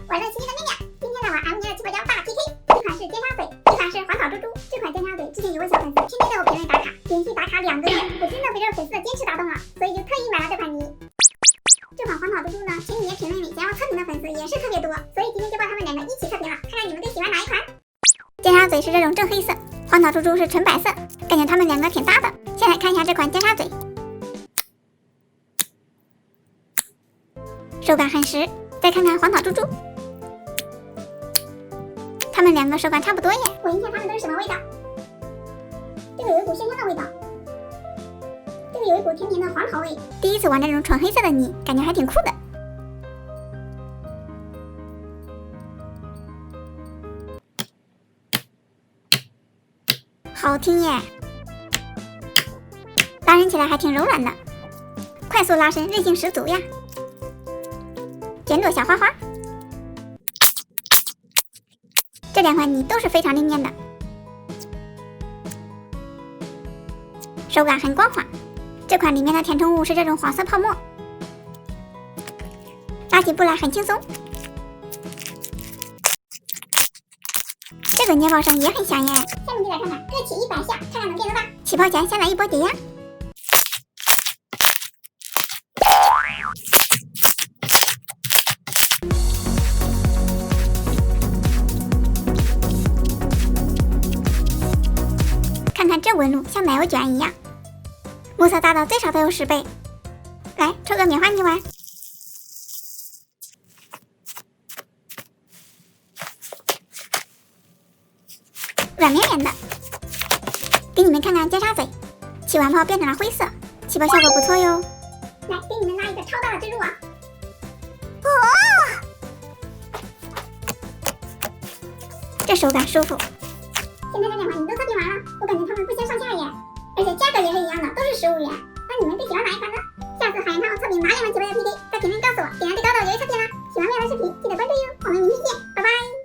我是奇异的妹妹，今天来玩 M 年的气泡胶大 PK。这款是尖沙嘴，这款是黄草猪猪。这款尖沙嘴之前有位小粉丝天天在我评论打卡，连续打卡2个月，我真的被这个粉丝的坚持打动了，所以就特意买了这款泥。这款黄草猪猪呢，群里面评论里想要测评的粉丝也是特别多，所以今天就把他们2个一起测评了，看看你们最喜欢哪一款。尖沙嘴是这种正黑色，黄草猪猪是纯白色，感觉他们2个挺搭的。先来看一下这款尖沙嘴，手感很实。再看看黄草猪猪，它们2个手感差不多耶。闻一下它们都是什么味道？这个有一股香香的味道，这个有一股甜甜的黄桃味。第一次玩这种纯黑色的泥，感觉还挺酷的。好听耶，拉伸起来还挺柔软的，快速拉伸，韧性十足呀。剪朵小花花，这2款泥都是非常灵验的，手感很光滑。这款里面的填充物是这种黄色泡沫，拉起布来很轻松。这个捏爆声也很响耶。下面就来看看，各起100下，看看能变多大。起泡前先来一波解压。看看这纹路像奶油卷一样，目测大到最少都有10倍。来抽个棉花泥玩，软绵绵的。给你们看看尖沙咀，起完泡变成了灰色，起泡效果不错哟。来给你们拉一个超大的蜘蛛网。这手感舒服。现在这2款你都测评完了，我感觉它们不相上下耶，而且价格也是一样的，都是15元。那你们最喜欢哪一款呢？下次海盐汤测评哪2款起泡胶 PK，在评论